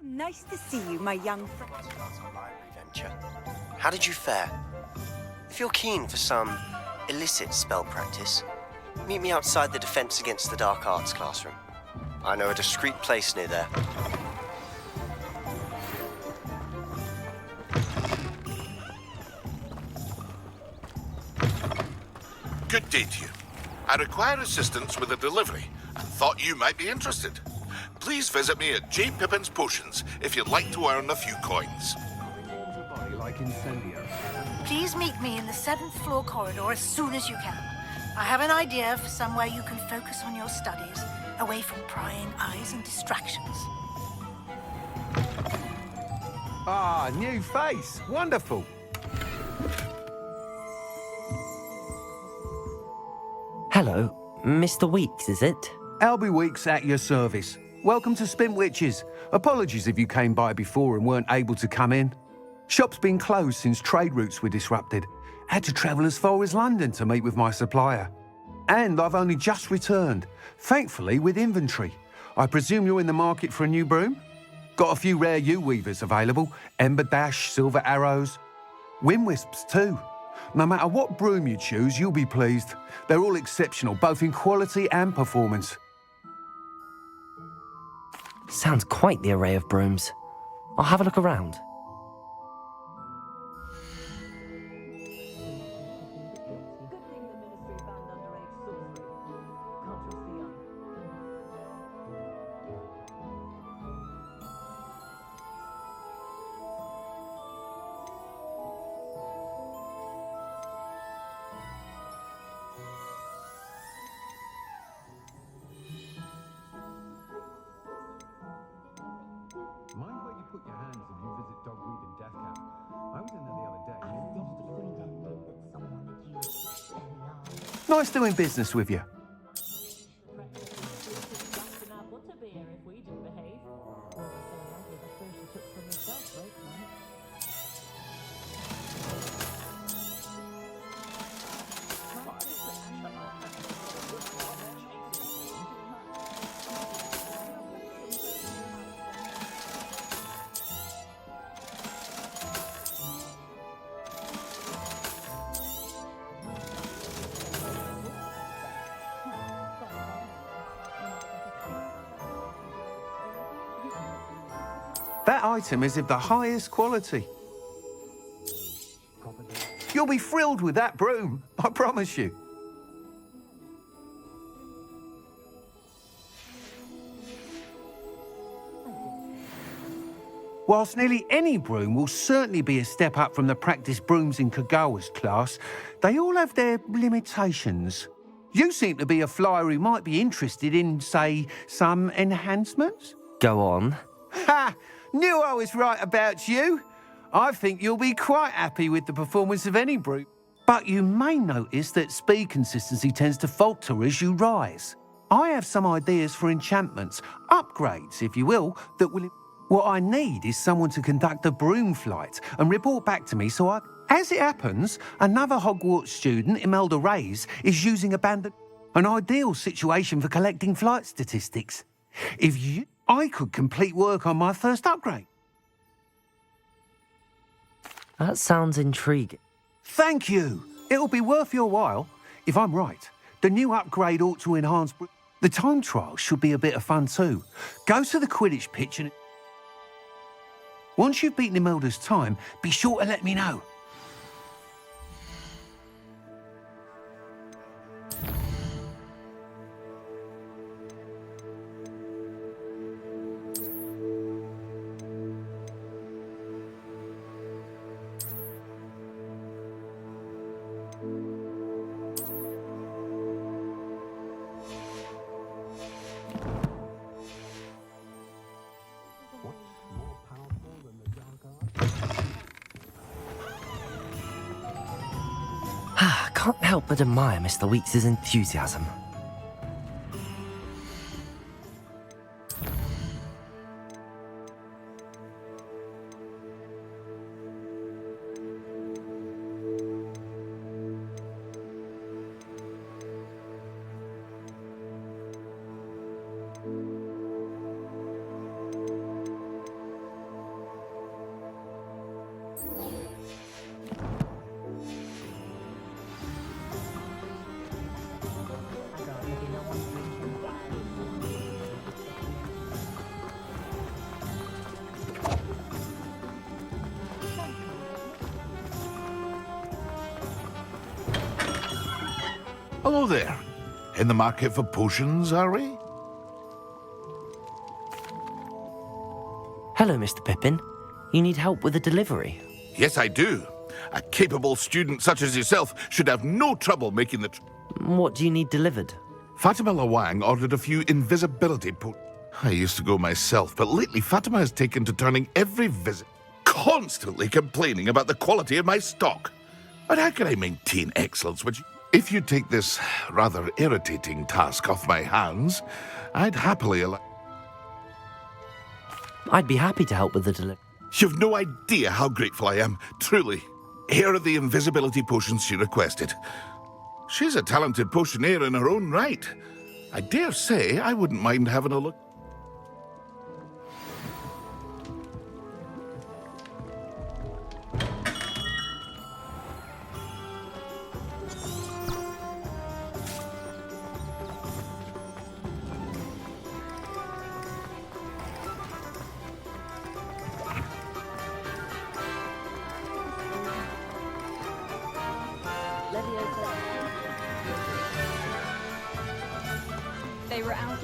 Nice to see you, my young friend. Venture. How did you fare? If you're keen for some illicit spell practice, meet me outside the Defense Against the Dark Arts classroom. I know a discreet place near there. Good day to you. I require assistance with a delivery and thought you might be interested. Please visit me at J. Pippen's Potions if you'd like to earn a few coins. Please meet me in the 7th floor corridor as soon as you can. I have an idea for somewhere you can focus on your studies, away from prying eyes and distractions. Ah, new face. Wonderful. Hello, Mr. Weeks, is it? Albie Weeks at your service. Welcome to Spintwitches. Apologies if you came by before and weren't able to come in. Shop's been closed since trade routes were disrupted. Had to travel as far as London to meet with my supplier. And I've only just returned, thankfully with inventory. I presume you're in the market for a new broom? Got a few rare U-weavers available. Ember Dash, Silver Arrows. Wind Wisps too. No matter what broom you choose, you'll be pleased. They're all exceptional, both in quality and performance. Sounds quite the array of brooms. I'll have a look around. Mind where you put your hands if you visit Dogweed and Death Camp. I was in there the other day. Nice doing business with you. That item is of the highest quality. You'll be thrilled with that broom, I promise you. Whilst nearly any broom will certainly be a step up from the practice brooms in Kagawa's class, they all have their limitations. You seem to be a flyer who might be interested in, say, some enhancements? Go on. Ha! Knew I was right about you. I think you'll be quite happy with the performance of any broom. But you may notice that speed consistency tends to falter as you rise. I have some ideas for enchantments, upgrades, if you will, that will... What I need is someone to conduct a broom flight and report back to me so I... As it happens, another Hogwarts student, Imelda Reyes, is using abandoned... An ideal situation for collecting flight statistics. If you... I could complete work on my first upgrade. That sounds intriguing. Thank you. It'll be worth your while. If I'm right, the new upgrade ought to enhance... The time trial should be a bit of fun too. Go to the Quidditch pitch and... Once you've beaten Imelda's time, be sure to let me know. Can't help but admire Mr. Weeks' enthusiasm. Hello there. In the market for potions, are we? Hello, Mr. Pippin. You need help with a delivery? Yes, I do. A capable student such as yourself should have no trouble making the What do you need delivered? Fatima Lawang ordered a few invisibility I used to go myself, but lately Fatima has taken to turning every visit, constantly complaining about the quality of my stock. But how can I maintain excellence which... If you take this rather irritating task off my hands, I'd happily allow... I'd be happy to help with the delivery. You've no idea how grateful I am, truly. Here are the invisibility potions she requested. She's a talented potioneer in her own right. I dare say I wouldn't mind having a look. They were out.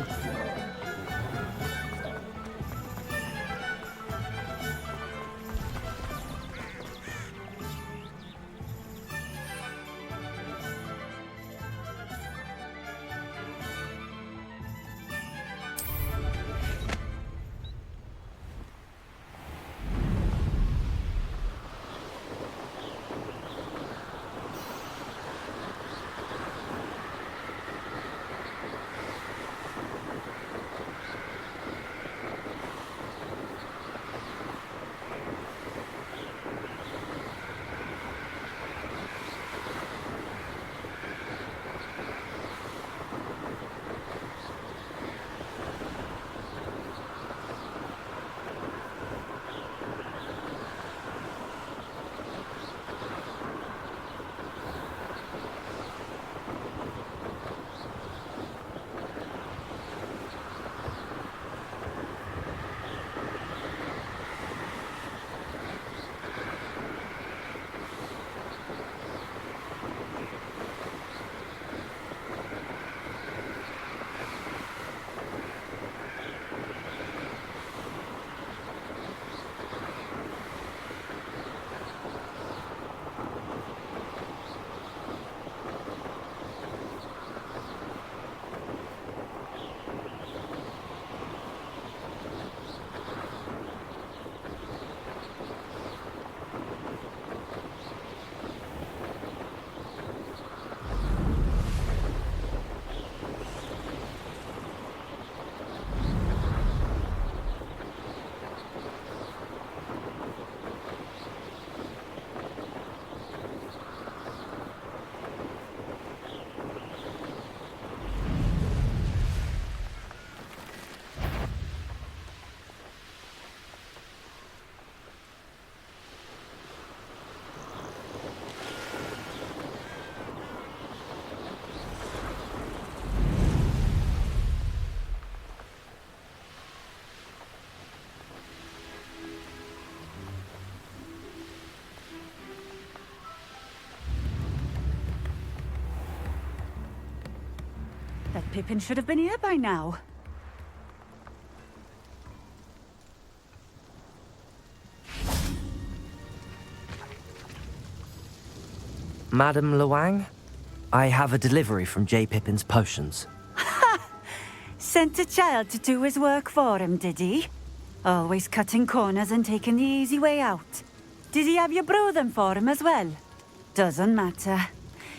That Pippin should have been here by now. Madam Lawang, I have a delivery from J. Pippin's potions. Sent a child to do his work for him, did he? Always cutting corners and taking the easy way out. Did he have you brew them for him as well? Doesn't matter.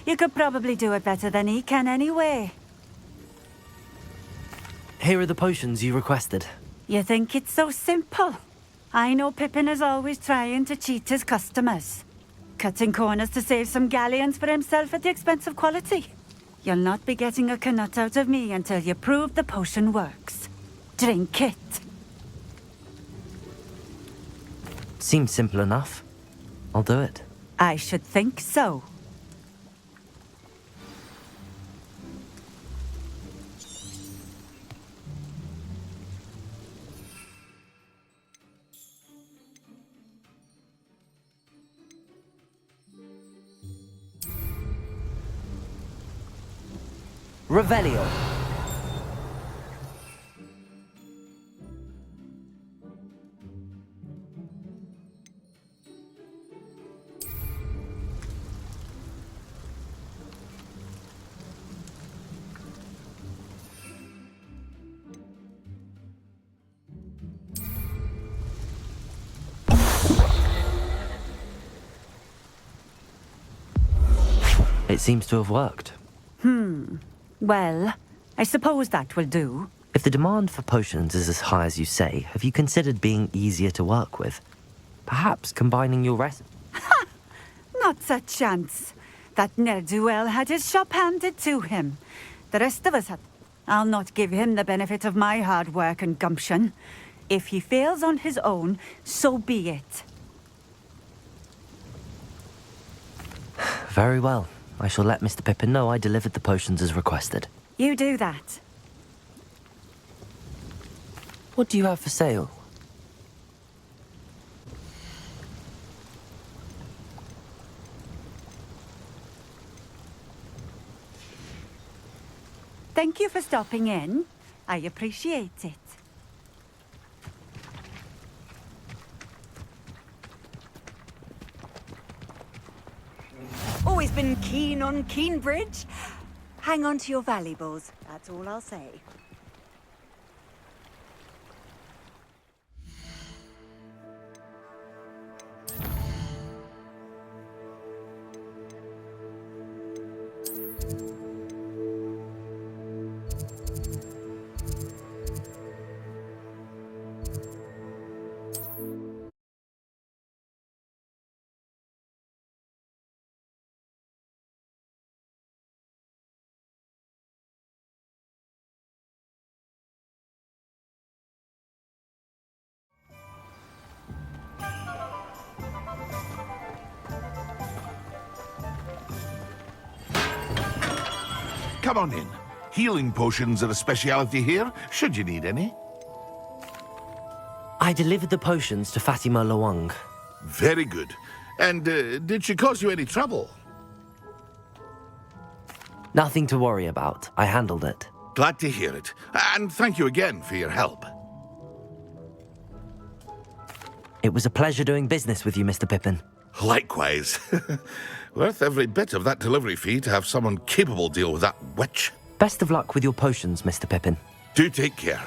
You could probably do it better than he can anyway. Here are the potions you requested. You think it's so simple? I know Pippin is always trying to cheat his customers. Cutting corners to save some galleons for himself at the expense of quality. You'll not be getting a canut out of me until you prove the potion works. Drink it. Seems simple enough. I'll do it. I should think so. Revelio. It seems to have worked. Well, I suppose that will do. If the demand for potions is as high as you say, have you considered being easier to work with? Perhaps combining your recipe? Not a chance. That ne'er-do-well had his shop handed to him. The rest of us had. I'll not give him the benefit of my hard work and gumption. If he fails on his own, so be it. Very well. I shall let Mr. Pippin know I delivered the potions as requested. You do that. What do you have for sale? Thank you for stopping in. I appreciate it. Always been keen on Keenbridge. Hang on to your valuables, that's all I'll say. Come on in. Healing potions are a speciality here, should you need any. I delivered the potions to Fatima Lawang. Very good. And did she cause you any trouble? Nothing to worry about. I handled it. Glad to hear it. And thank you again for your help. It was a pleasure doing business with you, Mr. Pippin. Likewise. Worth every bit of that delivery fee to have someone capable deal with that witch. Best of luck with your potions, Mr. Pippin. Do take care.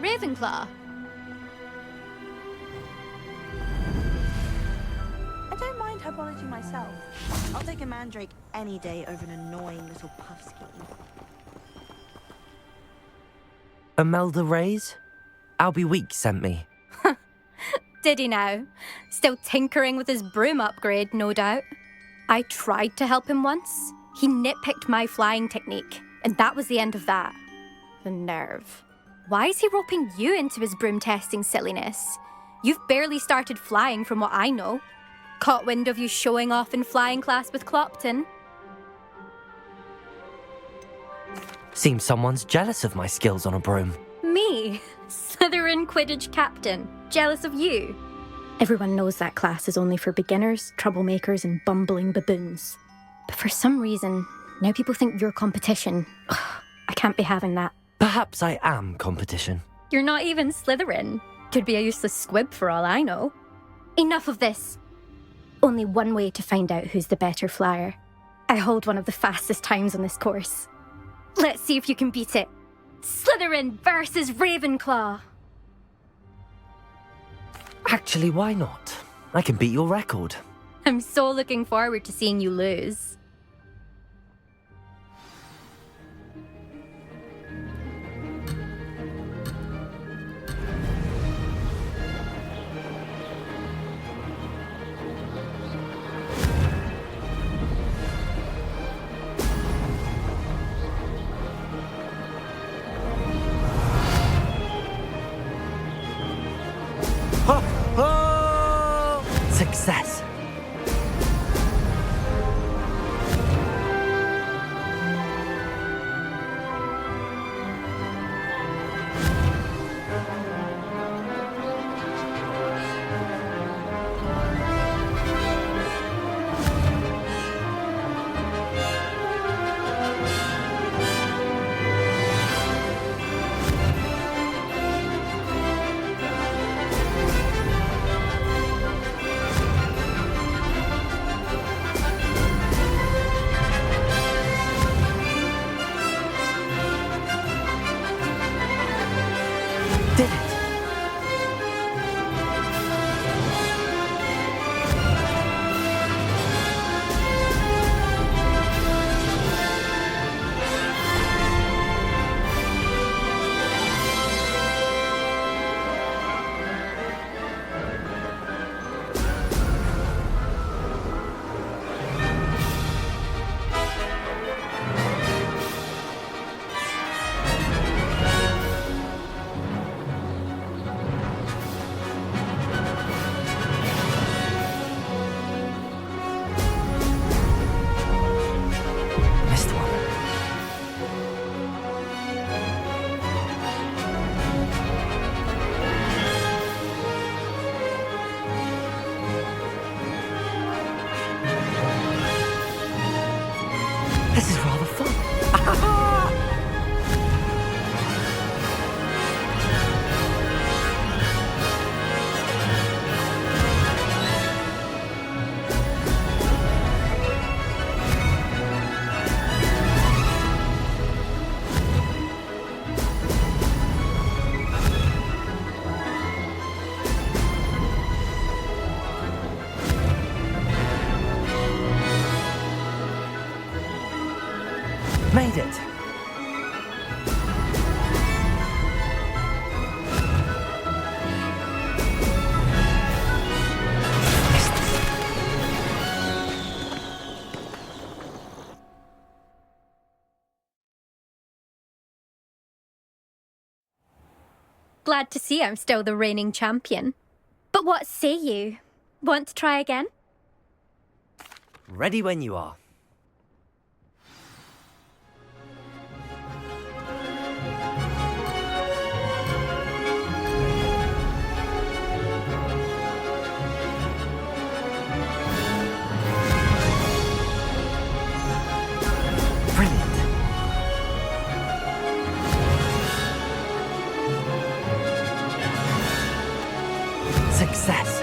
Ravenclaw. I don't mind herbology myself. I'll take a mandrake any day over an annoying little puffskein. Imelda Reyes? Albie Week sent me. Did he now? Still tinkering with his broom upgrade, no doubt. I tried to help him once. He nitpicked my flying technique, and that was the end of that. The nerve. Why is he roping you into his broom testing silliness? You've barely started flying from what I know. Caught wind of you showing off in flying class with Clopton. Seems someone's jealous of my skills on a broom. Me? Slytherin Quidditch captain. Jealous of you? Everyone knows that class is only for beginners, troublemakers, and bumbling baboons. But for some reason, now people think you're competition. Ugh, I can't be having that. Perhaps I am competition. You're not even Slytherin. Could be a useless squib for all I know. Enough of this. Only one way to find out who's the better flyer. I hold one of the fastest times on this course. Let's see if you can beat it. Slytherin versus Ravenclaw. Actually, why not? I can beat your record. I'm so looking forward to seeing you lose. Success. Did it. This is rather fun. Made it. Glad to see I'm still the reigning champion. But what say you? Want to try again? Ready when you are. Brilliant. Success.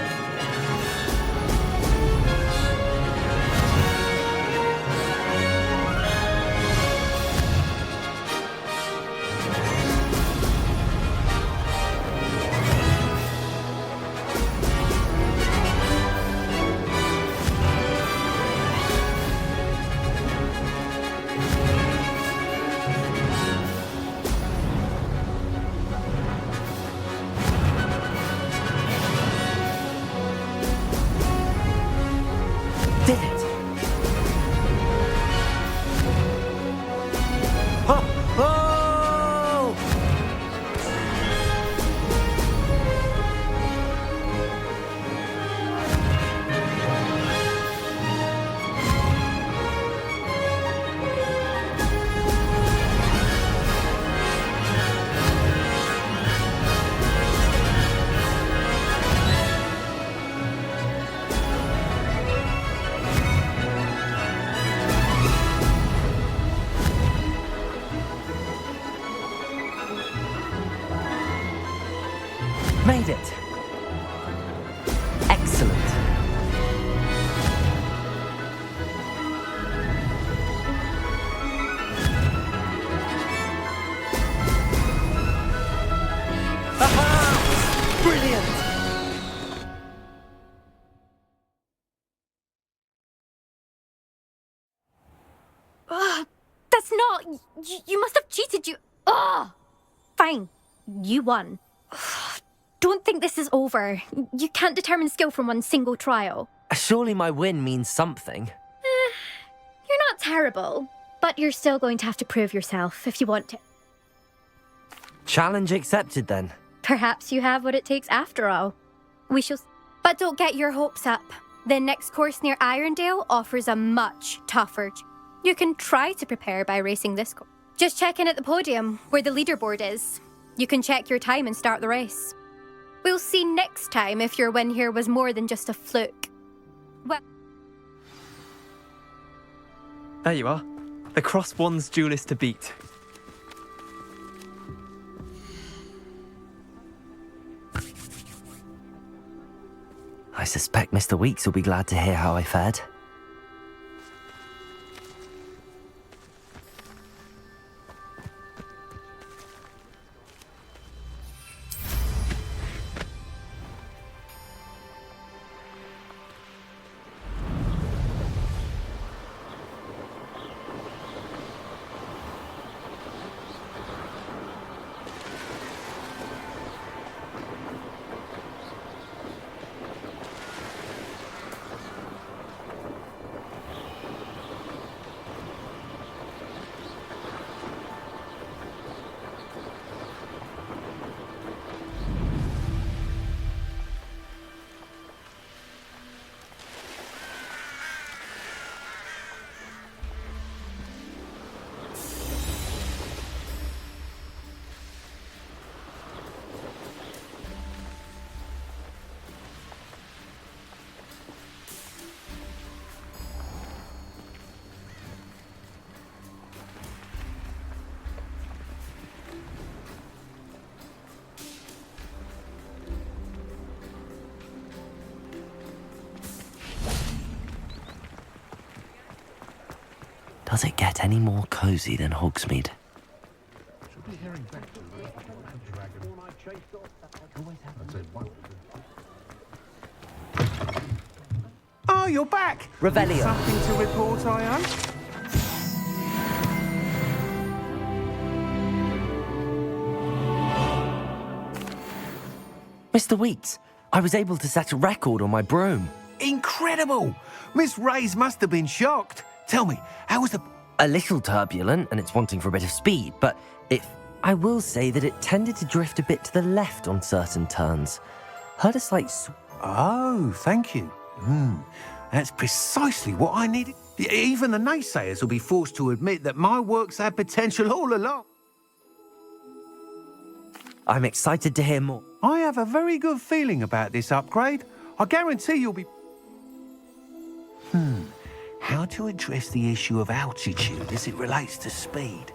Made it! Excellent. Aha! Brilliant! That's not... You must have cheated, you... Ugh! Fine. You won. Don't think this is over. You can't determine skill from one single trial. Surely my win means something. You're not terrible, but you're still going to have to prove yourself if you want to. Challenge accepted then. Perhaps you have what it takes after all. We shall... But don't get your hopes up. The next course near Irondale offers a much tougher... You can try to prepare by racing this course. Just check in at the podium, where the leaderboard is. You can check your time and start the race. We'll see next time if your win here was more than just a fluke. Well... There you are. The Cross Wands duelist to beat. I suspect Mr. Weeks will be glad to hear how I fared. Does it get any more cozy than Hogsmeade? Oh, you're back! Revelio. Something to report, I hope? Mr. Weeks, I was able to set a record on my broom. Incredible! Miss Reyes must have been shocked. Tell me, how was the... A little turbulent, and it's wanting for a bit of speed, but I will say that it tended to drift a bit to the left on certain turns. Heard a slight... Oh, thank you. That's precisely what I needed. Even the naysayers will be forced to admit that my work's had potential all along. I'm excited to hear more. I have a very good feeling about this upgrade. I guarantee you'll be... How to address the issue of altitude as it relates to speed?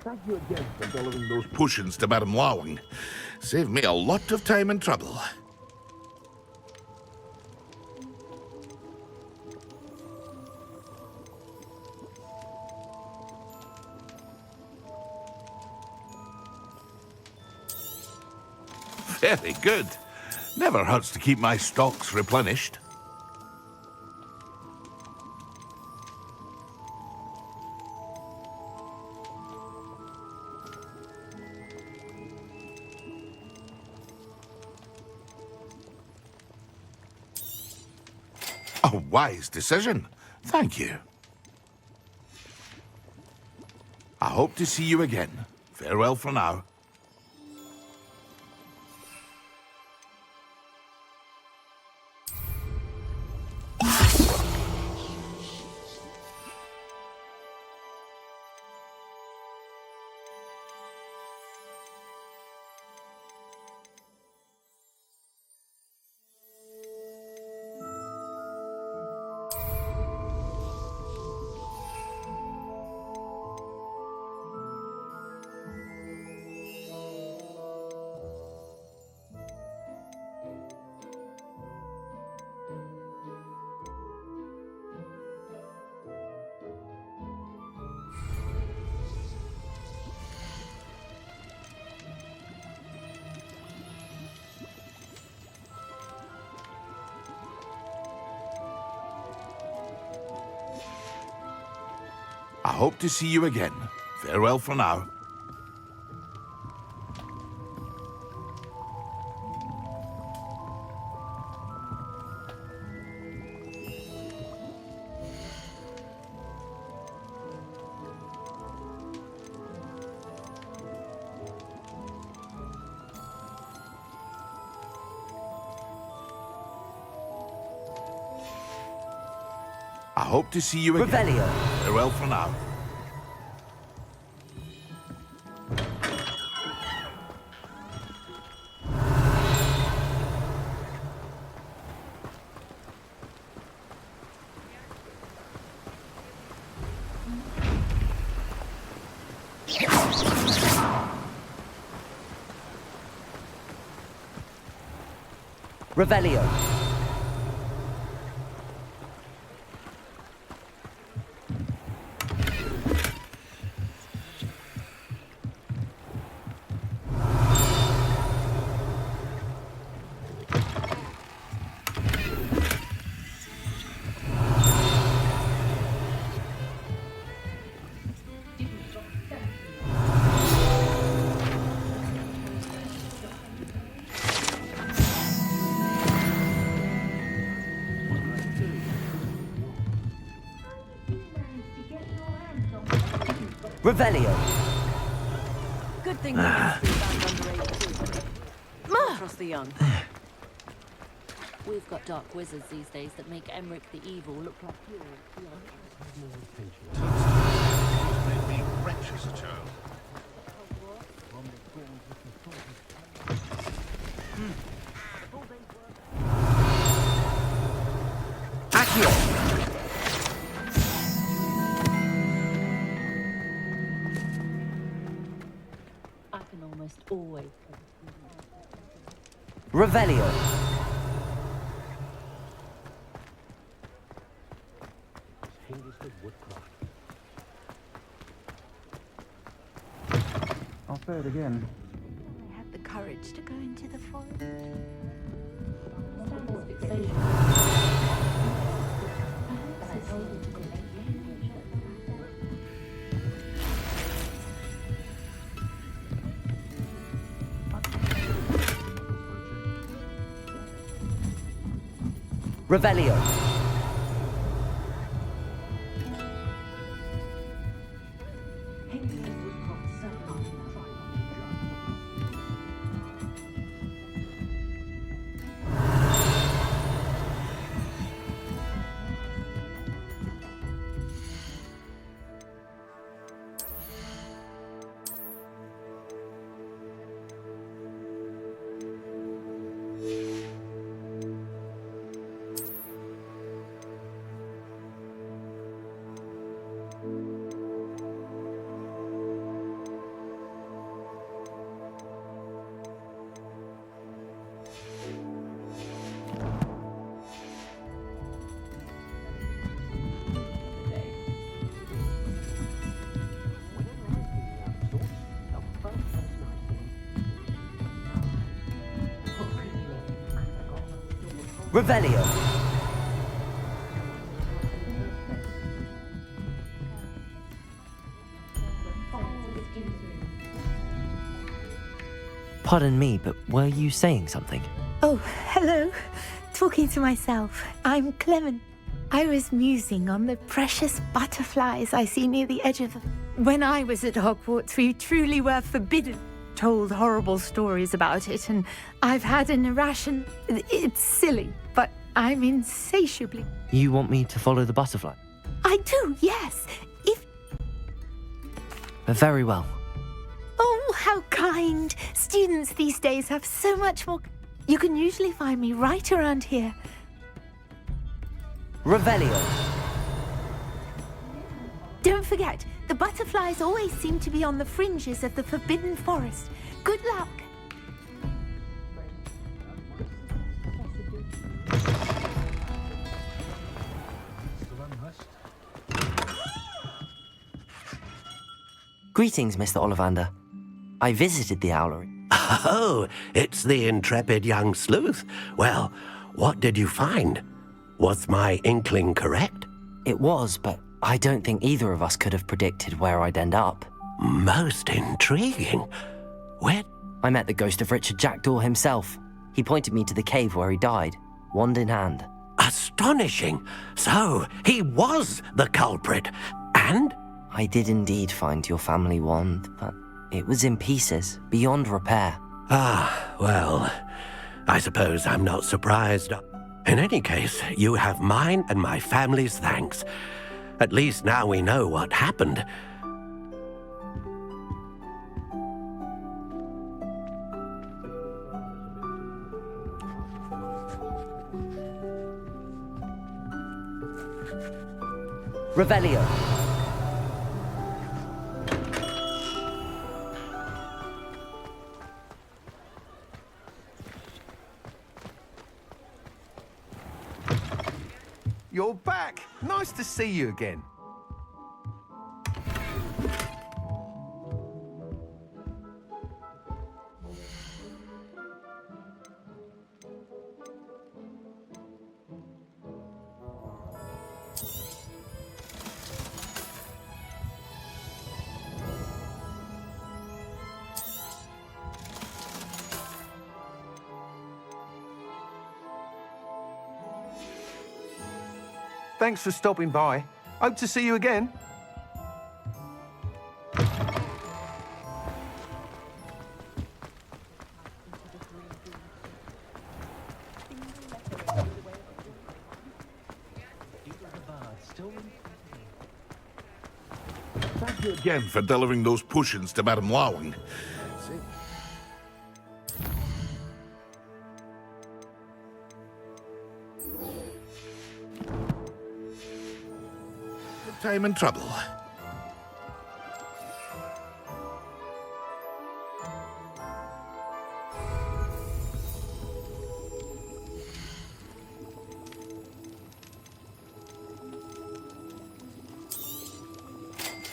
Thank you again for delivering those potions to Madame Lawing. Saved me a lot of time and trouble. Very good. Never hurts to keep my stocks replenished. A wise decision. Thank you. I hope to see you again. Farewell for now. I hope to see you again. Farewell for now. I hope to see you again. Revelio. Farewell for now. Revelio. Revelio. Good thing we can speak underage too. Across the young. We've got dark wizards these days that make Emmerich the Evil look like pure. Made me wretched as a child. Accio. I can almost always. Revelio. I'll say it again. I had the courage to go into the forest. Revelio. Revelio. Pardon me, but were you saying something? Oh, hello. Talking to myself. I'm Clement. I was musing on the precious butterflies I see near the edge of the... When I was at Hogwarts, we truly were forbidden. Told horrible stories about it, and I've had an irration... It's silly, but I'm insatiably... You want me to follow the butterfly? I do, yes. If... Very well. Oh, how kind. Students these days have so much more... You can usually find me right around here. Revelio. Don't forget, the butterflies always seem to be on the fringes of the Forbidden Forest. Good luck. Greetings, Mr. Ollivander. I visited the owlery. Oh, it's the intrepid young sleuth. Well, what did you find? Was my inkling correct? It was, but I don't think either of us could have predicted where I'd end up. Most intriguing. Where? I met the ghost of Richard Jackdaw himself. He pointed me to the cave where he died, wand in hand. Astonishing. So, he was the culprit. And? I did indeed find your family wand, but it was in pieces, beyond repair. Ah, well, I suppose I'm not surprised. In any case, you have mine and my family's thanks. At least now we know what happened. Revelio. You're back. Nice to see you again. Thanks for stopping by. Hope to see you again. Thank you again for delivering those potions to Madame Lowing. Time and trouble.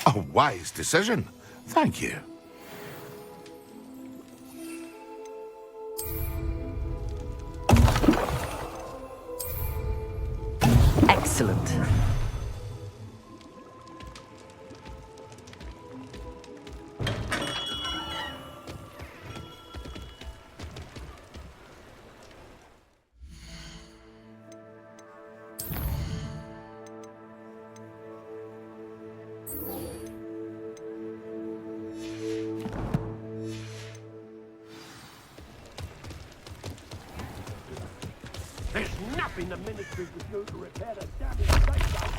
A wise decision. Thank you. Excellent. There's nothing the ministry would do to repair the damage they've done.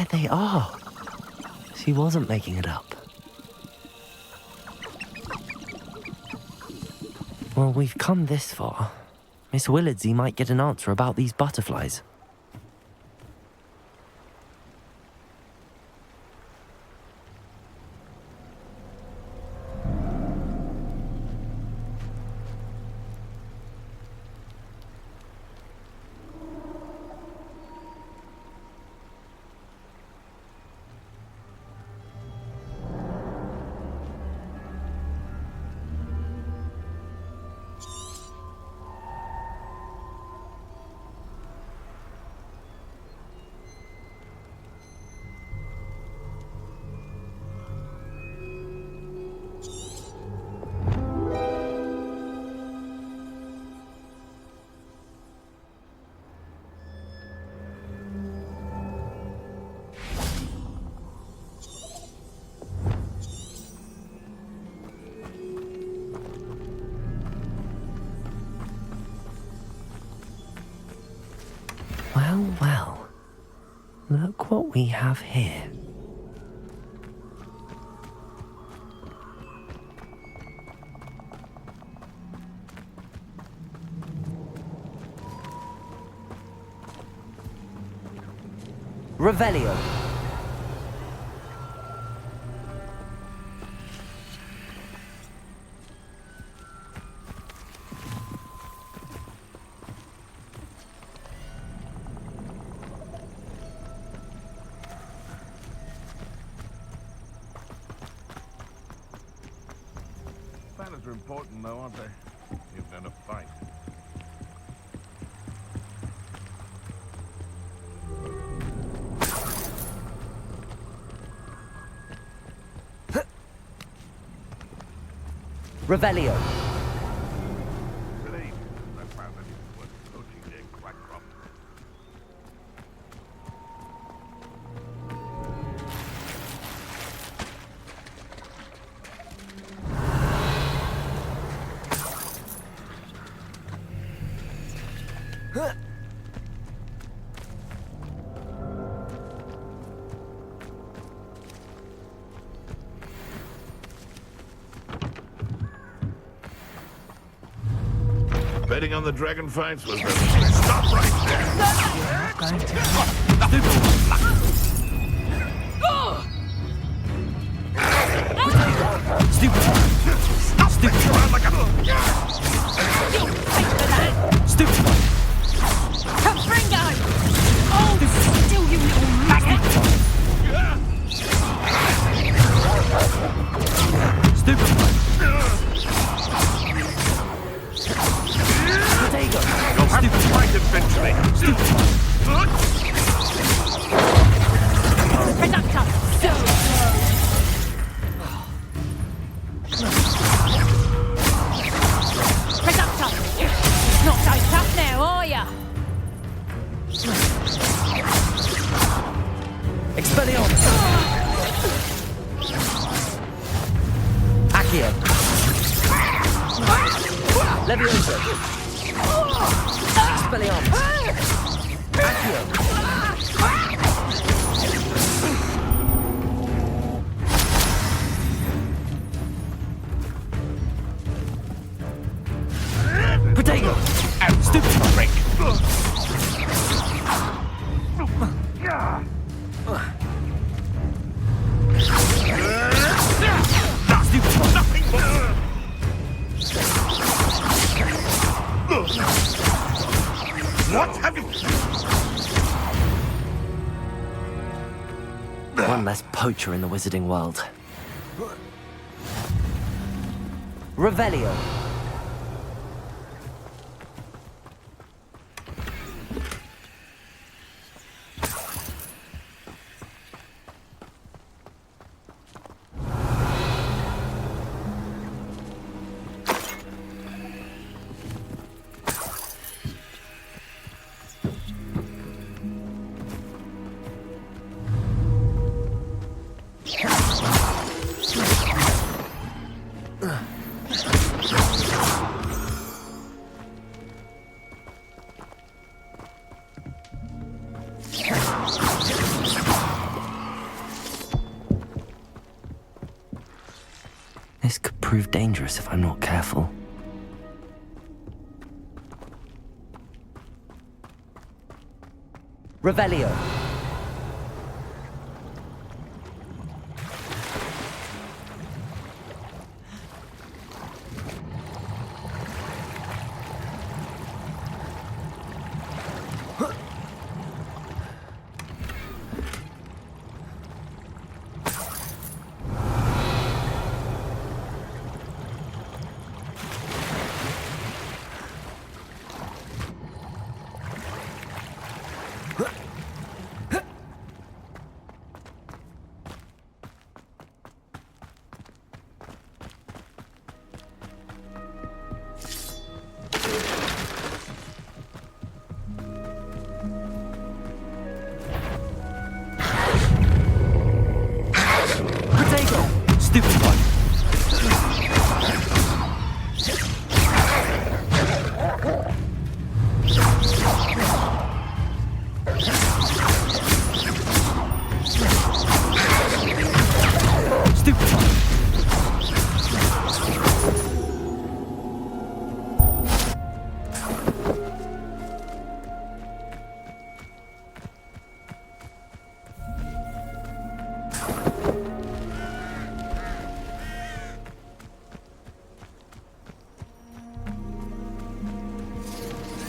there they are. She wasn't making it up. Well, we've come this far. Miss Willardsey might get an answer about these butterflies. Well, well. Look what we have here. Revelio. Manners are important, though, aren't they? Even in a fight. Revelio. Relieved I found that it was coaching their quack crop. Betting on the dragon fights was the... Stop right there! Stupid! Stop sticking around like a... Stupid! Confringo! Oh, still, you little maggot! Stupid! You'll have to fight eventually. Reductor! Reductor! Not so tough now, are ya? Expelliarmus! Accio! Leviosa! Expelliarmus! Accio! Protego! Stupid break! Nothing more! What have you... One less poacher in the wizarding world. Revelio. prove dangerous if I'm not careful. Revelio.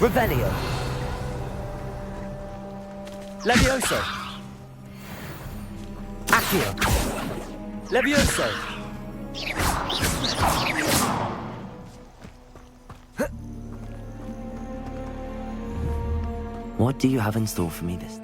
Revelio. Levioso. Accio. Levioso. What do you have in store for me this?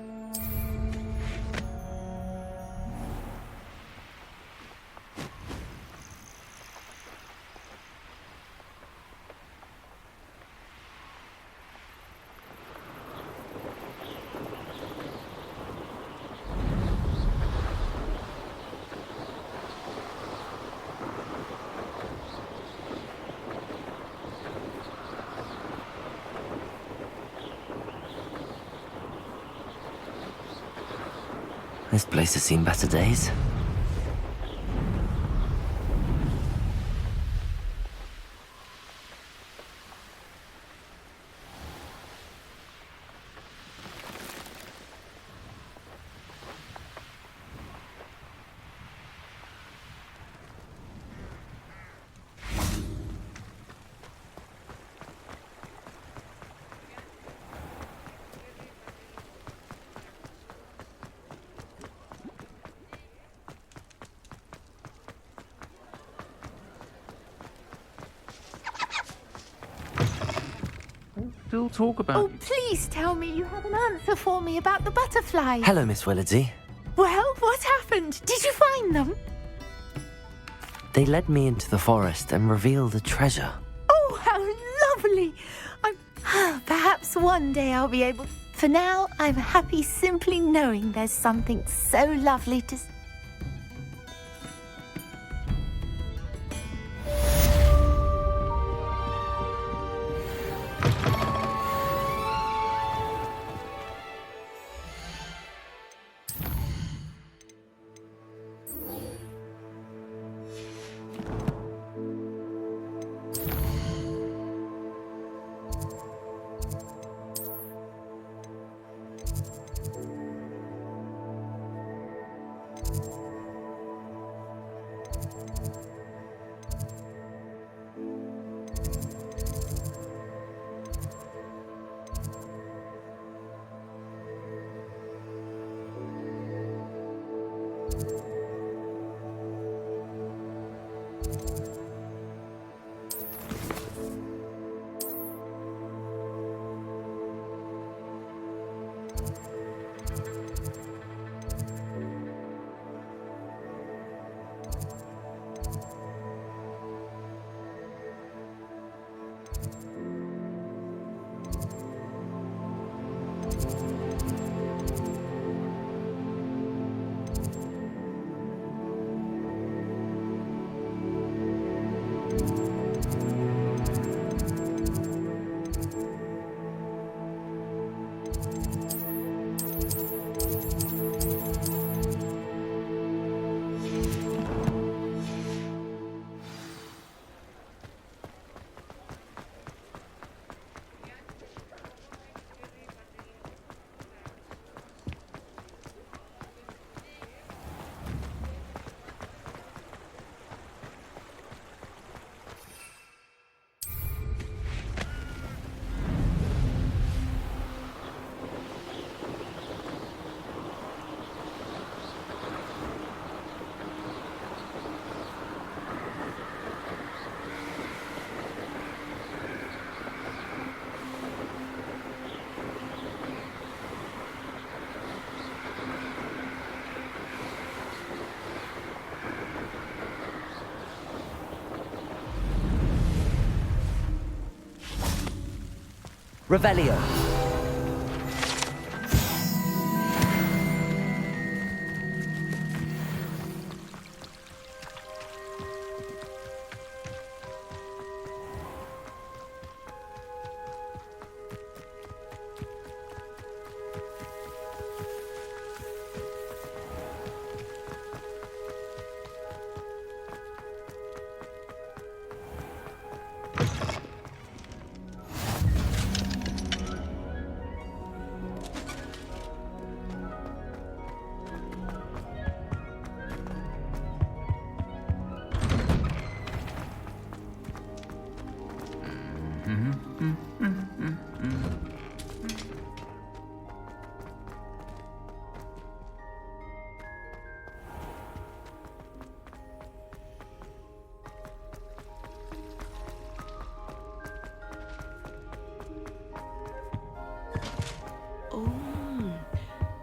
This place has seen better days. Still talk about... Oh, please tell me you have an answer for me about the butterflies. Hello, Miss Willardsey. Well, what happened? Did you find them? They led me into the forest and revealed a treasure. Oh, how lovely! Perhaps one day I'll be able... For now, I'm happy simply knowing there's something so lovely to... Revelio.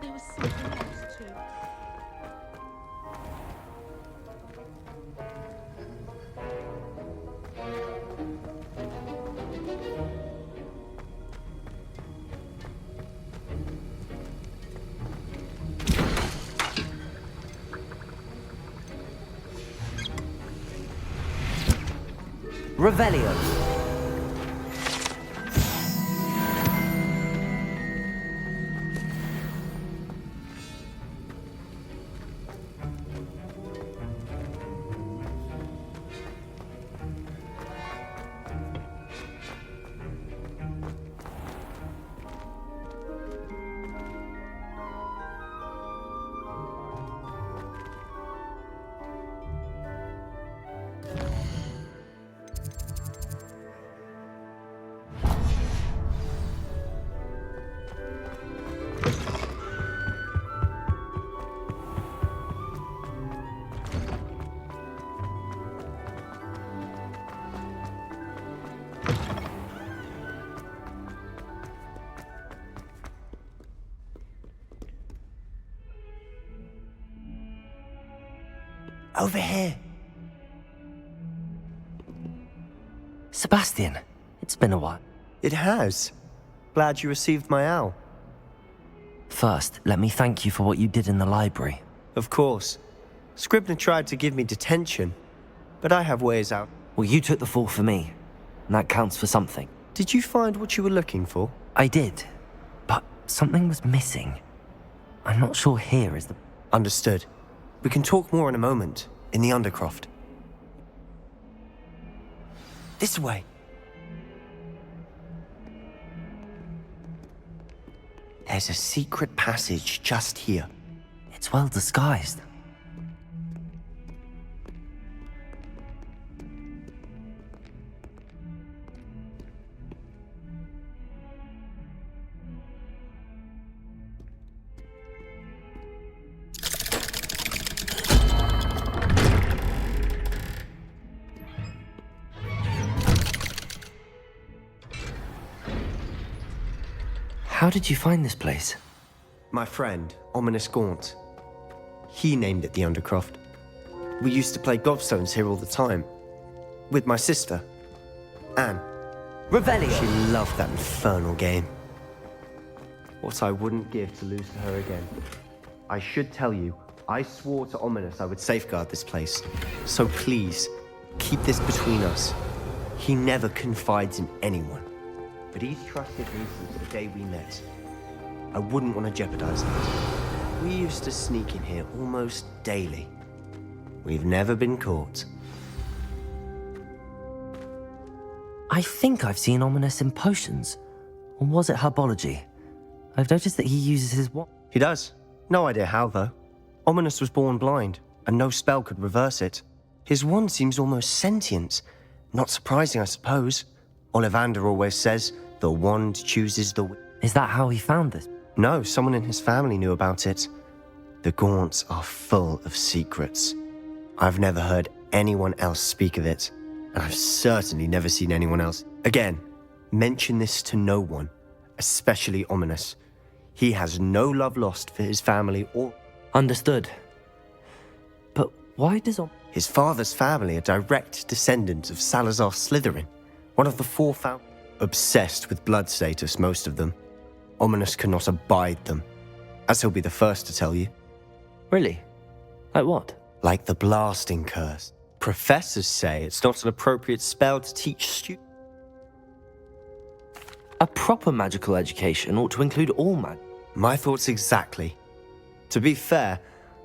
There was something else too. Revelio. Over here. Sebastian, it's been a while. It has. Glad you received my owl. First, let me thank you for what you did in the library. Of course. Scribner tried to give me detention, but I have ways out. Well, you took the fall for me, and that counts for something. Did you find what you were looking for? I did, but something was missing. I'm not sure here is the... Understood. We can talk more in a moment, in the Undercroft. This way. There's a secret passage just here. It's well disguised. How did you find this place? My friend, Ominous Gaunt. He named it the Undercroft. We used to play gobstones here all the time. With my sister, Anne. Revelio! She loved that infernal game. What I wouldn't give to lose to her again. I should tell you, I swore to Ominous I would safeguard this place. So please, keep this between us. He never confides in anyone. But he's trusted me since the day we met. I wouldn't want to jeopardize that. We used to sneak in here almost daily. We've never been caught. I think I've seen Ominous in potions. Or was it herbology? I've noticed that he uses his wand. He does. No idea how, though. Ominous was born blind, and no spell could reverse it. His wand seems almost sentient. Not surprising, I suppose. Ollivander always says, the wand chooses the... Is that how he found this? No, someone in his family knew about it. The Gaunts are full of secrets. I've never heard anyone else speak of it, and I've certainly never seen anyone else. Again, mention this to no one, especially Ominous. He has no love lost for his family or... Understood. But why does... His father's family are direct descendants of Salazar Slytherin, one of the four Obsessed with blood status, most of them. Ominous cannot abide them. As he'll be the first to tell you. Really? Like what? Like the blasting curse. Professors say it's not an appropriate spell to teach students. A proper magical education ought to include all magic. My thoughts exactly. To be fair,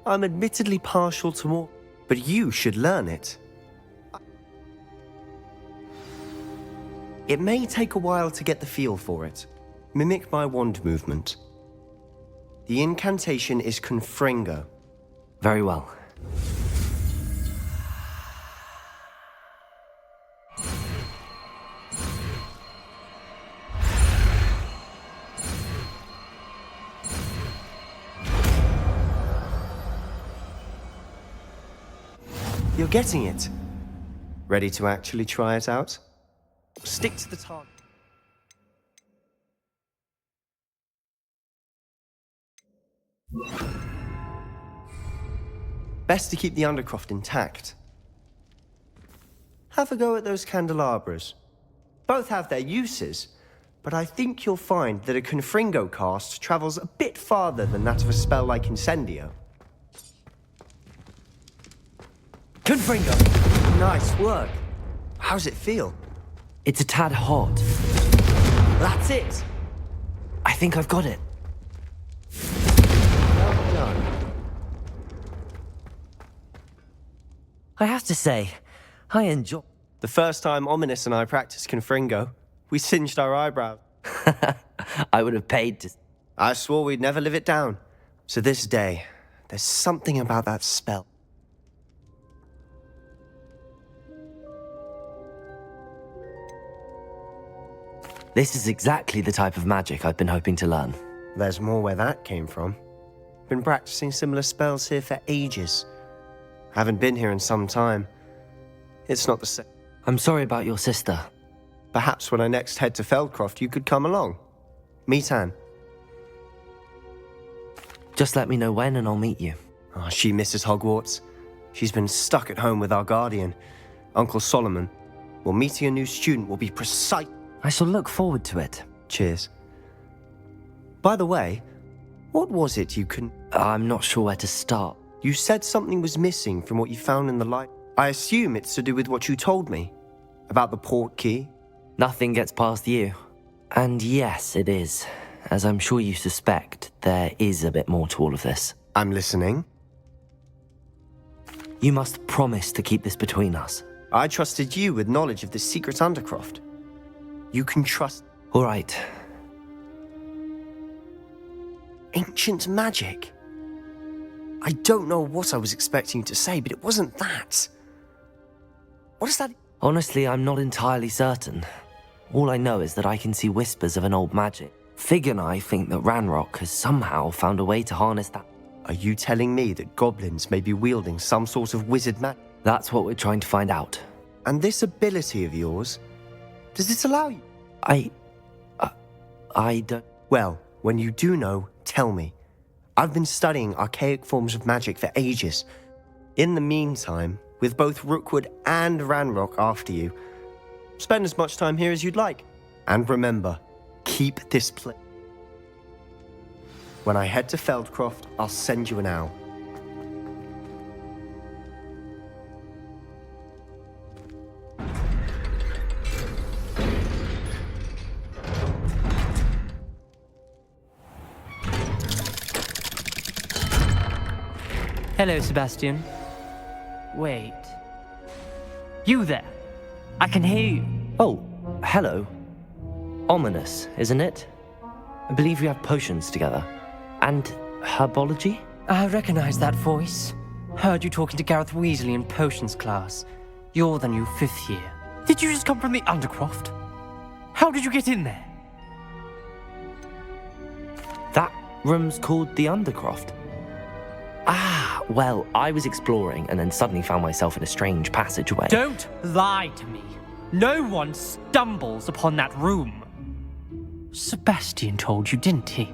I'm admittedly partial to more, but you should learn it. It may take a while to get the feel for it. Mimic my wand movement. The incantation is Confringo. Very well. You're getting it. Ready to actually try it out? Stick to the target. Best to keep the Undercroft intact. Have a go at those candelabras. Both have their uses, but I think you'll find that a Confringo cast travels a bit farther than that of a spell like Incendio. Confringo! Nice work. How's it feel? It's a tad hot. That's it! I think I've got it. Well done. I have to say, I enjoy... The first time Ominous and I practiced Confringo, we singed our eyebrows. I would have paid to... I swore we'd never live it down. So this day, there's something about that spell. This is exactly the type of magic I've been hoping to learn. There's more where that came from. Been practicing similar spells here for ages. Haven't been here in some time. It's not the same. I'm sorry about your sister. Perhaps when I next head to Feldcroft, you could come along. Meet Anne. Just let me know when and I'll meet you. Oh, she misses Hogwarts. She's been stuck at home with our guardian, Uncle Solomon. Well, meeting a new student will be precise. I shall look forward to it. Cheers. By the way, what was it you couldn't... I'm not sure where to start. You said something was missing from what you found in the light. I assume it's to do with what you told me. About the port key? Nothing gets past you. And yes, it is. As I'm sure you suspect, there is a bit more to all of this. I'm listening. You must promise to keep this between us. I trusted you with knowledge of the secret Undercroft. You can trust... All right. Ancient magic? I don't know what I was expecting you to say, but it wasn't that. What is that? Honestly, I'm not entirely certain. All I know is that I can see whispers of an old magic. Fig and I think that Ranrock has somehow found a way to harness that. Are you telling me that goblins may be wielding some sort of wizard magic? That's what we're trying to find out. And this ability of yours, does it allow you? I don't... Well, when you do know, tell me. I've been studying archaic forms of magic for ages. In the meantime, with both Rookwood and Ranrock after you, spend as much time here as you'd like. And remember, keep this place. When I head to Feldcroft, I'll send you an owl. Hello, Sebastian. Wait. You there? I can hear you. Oh, hello. Ominous, isn't it? I believe we have potions together. And herbology? I recognize that voice. Heard you talking to Gareth Weasley in potions class. You're the new 5th year. Did you just come from the Undercroft? How did you get in there? That room's called the Undercroft. Ah, well, I was exploring and then suddenly found myself in a strange passageway. Don't lie to me. No one stumbles upon that room. Sebastian told you, didn't he?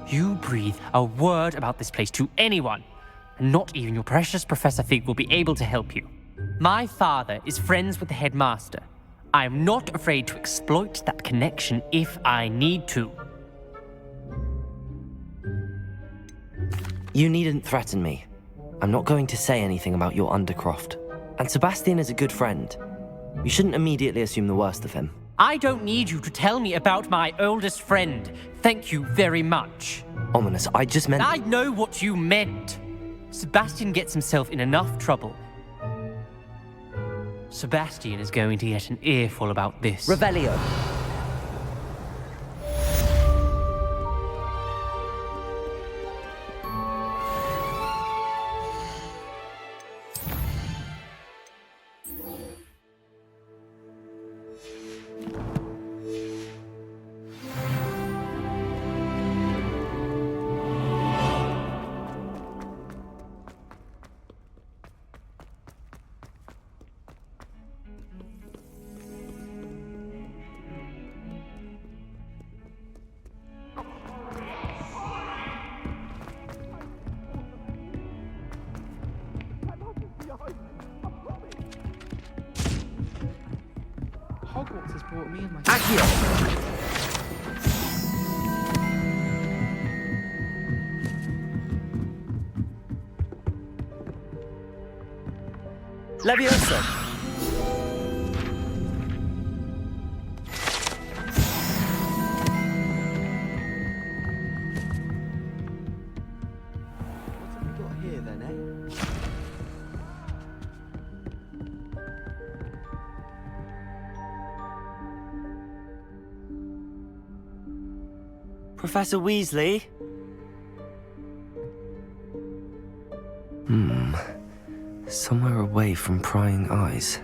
You breathe a word about this place to anyone, and not even your precious Professor Fig will be able to help you. My father is friends with the headmaster. I am not afraid to exploit that connection if I need to. You needn't threaten me. I'm not going to say anything about your Undercroft. And Sebastian is a good friend. You shouldn't immediately assume the worst of him. I don't need you to tell me about my oldest friend. Thank you very much. Ominous, I just meant... I know what you meant. Sebastian gets himself in enough trouble. Sebastian is going to get an earful about this. Revelio. Hogwarts has brought me and my... Accio! Leviosa! What have we got here then, eh? Professor Weasley? Somewhere away from prying eyes.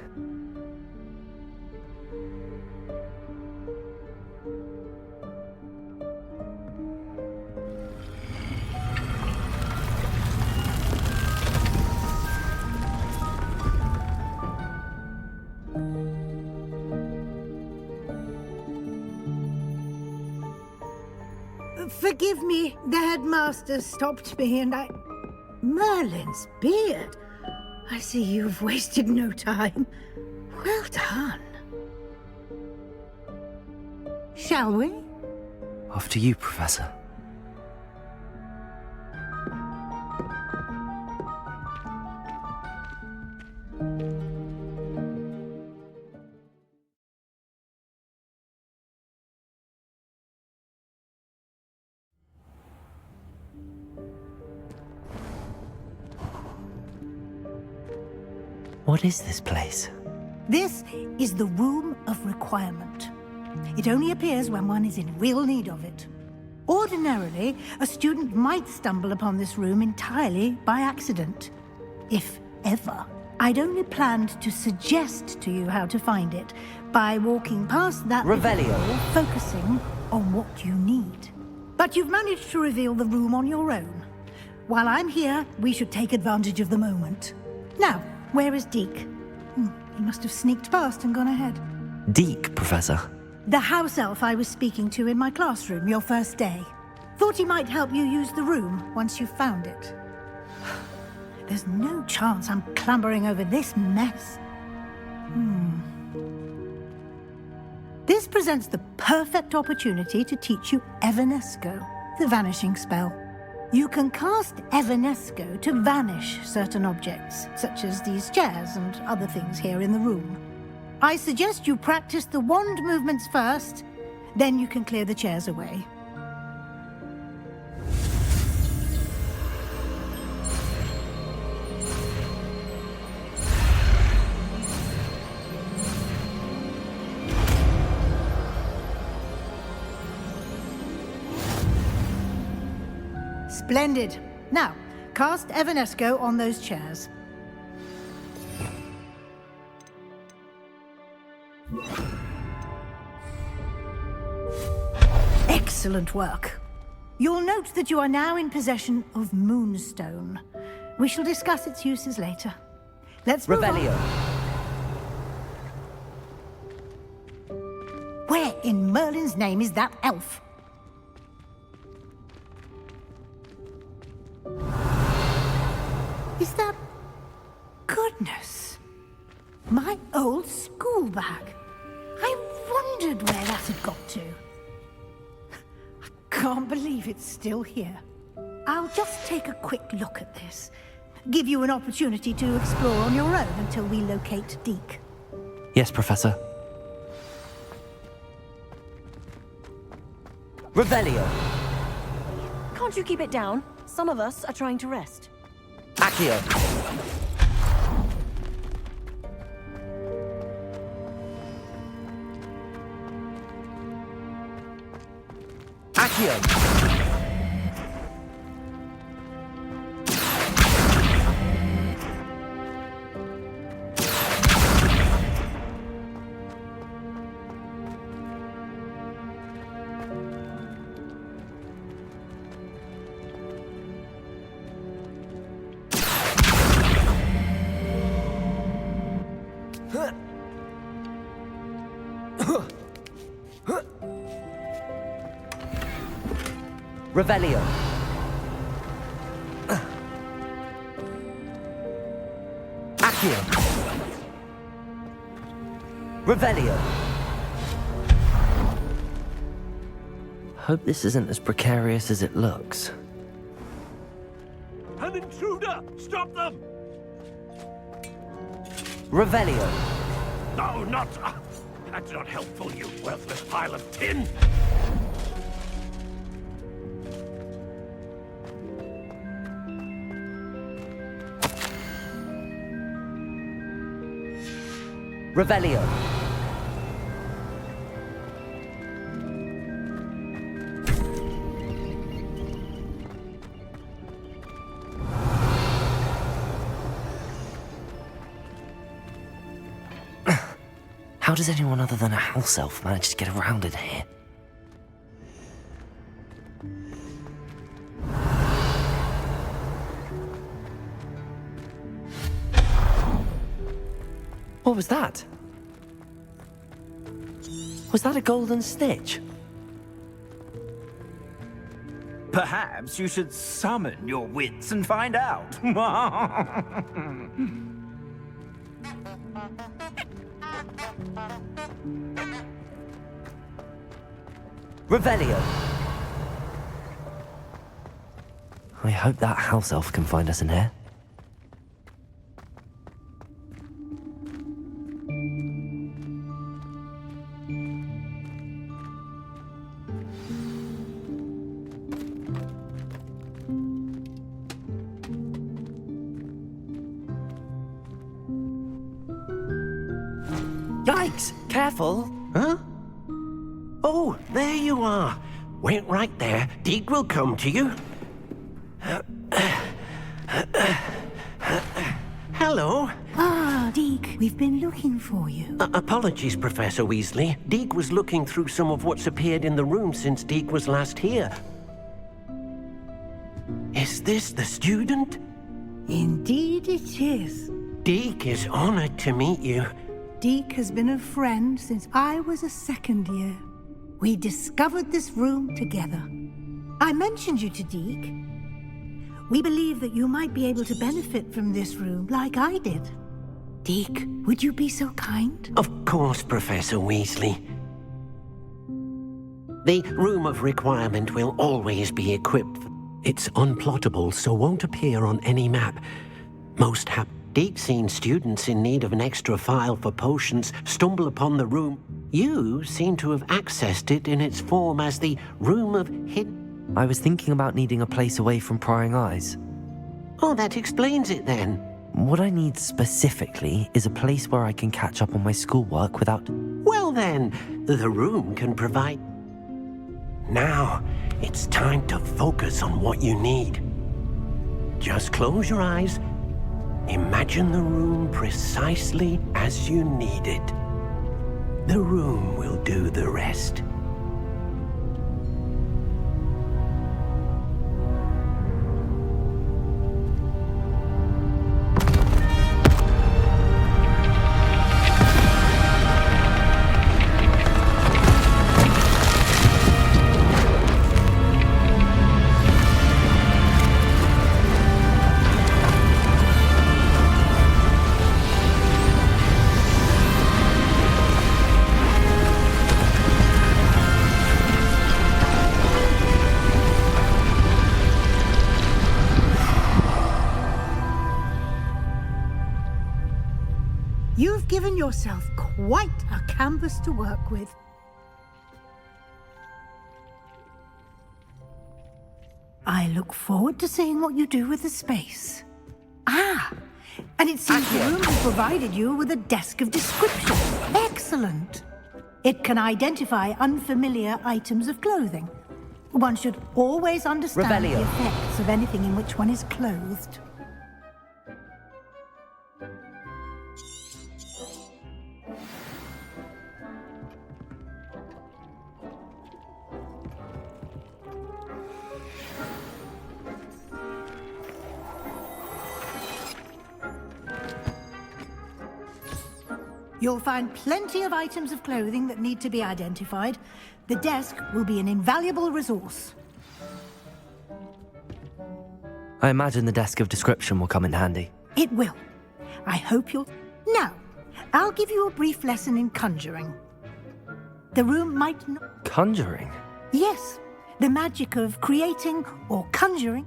Forgive me, the headmaster stopped me and I... Merlin's beard. I see you've wasted no time. Well done. Shall we? After you, Professor. What is this place? This is the Room of Requirement. It only appears when one is in real need of it. Ordinarily, a student might stumble upon this room entirely by accident, if ever. I'd only planned to suggest to you how to find it by walking past that Revelio. door, focusing on what you need. But you've managed to reveal the room on your own. While I'm here, we should take advantage of the moment. Now, where is Deke? He must have sneaked past and gone ahead. Deke, Professor. The house elf I was speaking to in my classroom your first day. Thought he might help you use the room once you've found it. There's no chance I'm clambering over this mess. This presents the perfect opportunity to teach you Evanesco, the vanishing spell. You can cast Evanesco to vanish certain objects, such as these chairs and other things here in the room. I suggest you practice the wand movements first, then you can clear the chairs away. Splendid. Now, cast Evanesco on those chairs. Excellent work. You'll note that you are now in possession of Moonstone. We shall discuss its uses later. Let's move on. Revelio. Where in Merlin's name is that elf? Is that... Goodness. My old school bag. wondered where that had got to. I can't believe it's still here. I'll just take a quick look at this. Give you an opportunity to explore on your own until we locate Deke. Yes, Professor. Revelio. Can't you keep it down? Some of us are trying to rest. Accio. Accio. Revelio. Accio. Revelio. Hope this isn't as precarious as it looks. An intruder! Stop them! Revelio. No, not... that's not helpful, you worthless pile of tin! Revelio. How does anyone other than a house elf manage to get around in here? What was that? Was that a golden snitch? Perhaps you should summon your wits and find out. Revelio. I hope that house elf can find us in here. Yikes! Careful! Huh? Oh, there you are. Wait right there. Deke will come to you. Hello. Ah, Deke, we've been looking for you. Apologies, Professor Weasley. Deke was looking through some of what's appeared in the room since Deke was last here. Is this the student? Indeed it is. Deke is honored to meet you. Deke has been a friend since I was a second year. We discovered this room together. I mentioned you to Deke. We believe that you might be able to benefit from this room like I did. Deke, would you be so kind? Of course, Professor Weasley. The Room of Requirement will always be equipped. It's unplottable, so won't appear on any map. Most Deke-seen students in need of an extra file for potions stumble upon the room. You seem to have accessed it in its form as the Room of Hidden... I was thinking about needing a place away from prying eyes. Oh, that explains it then. What I need specifically is a place where I can catch up on my schoolwork without... Well then, the room can provide... Now, it's time to focus on what you need. Just close your eyes. Imagine the room precisely as you need it. The room will do the rest. given yourself quite a canvas to work with. I look forward to seeing what you do with the space. Ah, and it seems the room has provided you with a desk of description. Excellent. It can identify unfamiliar items of clothing. One should always understand the effects of anything in which one is clothed. You'll find plenty of items of clothing that need to be identified. The desk will be an invaluable resource. I imagine the desk of description will come in handy. It will. I hope you'll... Now, I'll give you a brief lesson in conjuring. The room might not... Conjuring? Yes, the magic of creating or conjuring.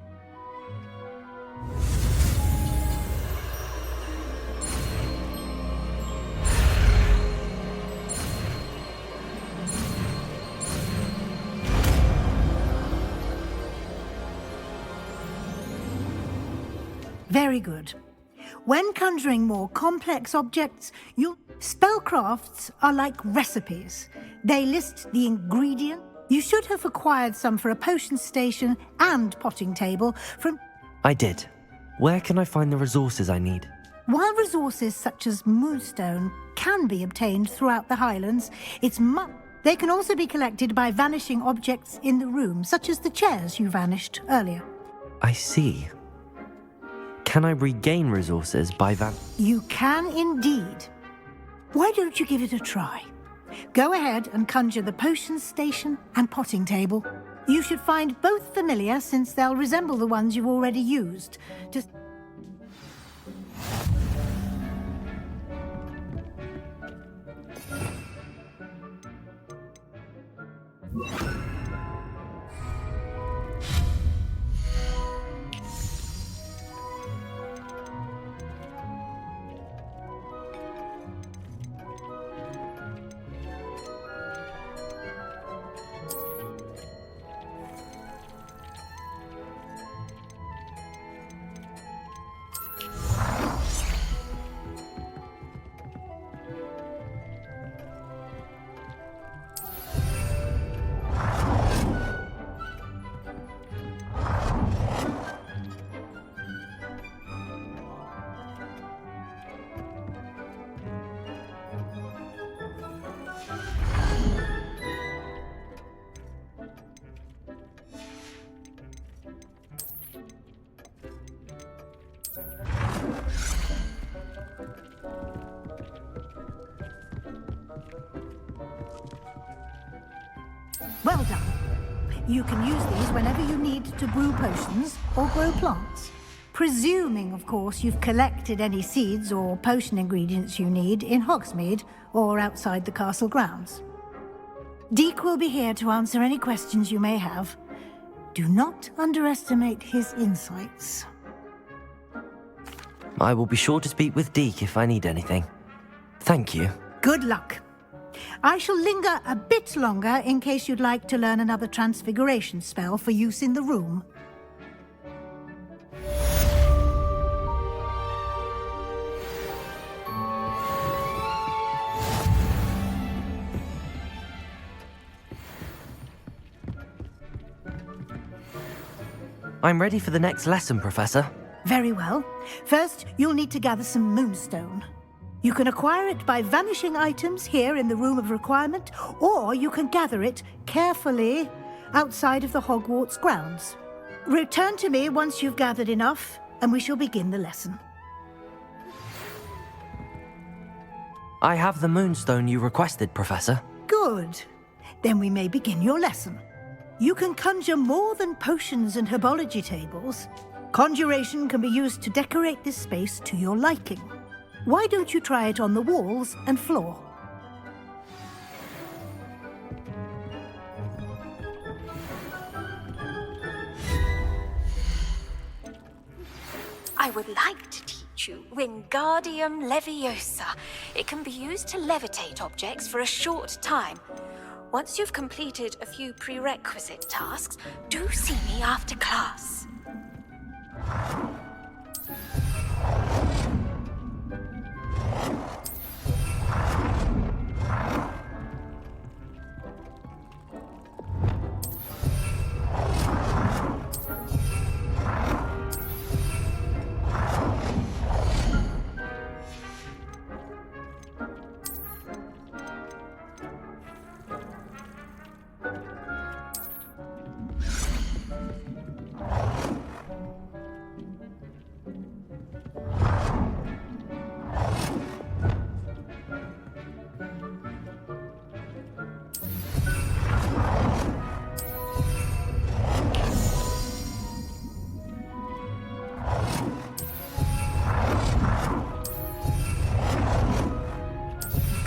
Very good. When conjuring more complex objects, spellcrafts are like recipes. They list the ingredient. You should have acquired some for a potion station and potting table from... I did. Where can I find the resources I need? While resources such as moonstone can be obtained throughout the Highlands, they can also be collected by vanishing objects in the room, such as the chairs you vanished earlier. I see. Can I regain resources by You can indeed. Why don't you give it a try? Go ahead and conjure the potion station and potting table. You should find both familiar since they'll resemble the ones you've already used. Just... Well done. You can use these whenever you need to brew potions or grow plants. Presuming, of course, you've collected any seeds or potion ingredients you need in Hogsmeade or outside the castle grounds. Deek will be here to answer any questions you may have. Do not underestimate his insights. I will be sure to speak with Deek if I need anything. Thank you. Good luck. I shall linger a bit longer in case you'd like to learn another transfiguration spell for use in the room. I'm ready for the next lesson, Professor. Very well. First, you'll need to gather some moonstone. You can acquire it by vanishing items here in the Room of Requirement, or you can gather it carefully outside of the Hogwarts grounds. Return to me once you've gathered enough, and we shall begin the lesson. I have the moonstone you requested, Professor. Good. Then we may begin your lesson. You can conjure more than potions and herbology tables. Conjuration can be used to decorate this space to your liking. Why don't you try it on the walls and floor? I would like to teach issue Wingardium Leviosa. It can be used to levitate objects for a short time. Once you've completed a few prerequisite tasks, do see me after class.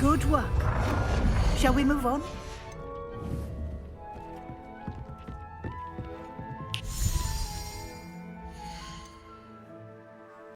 Good work. Shall we move on?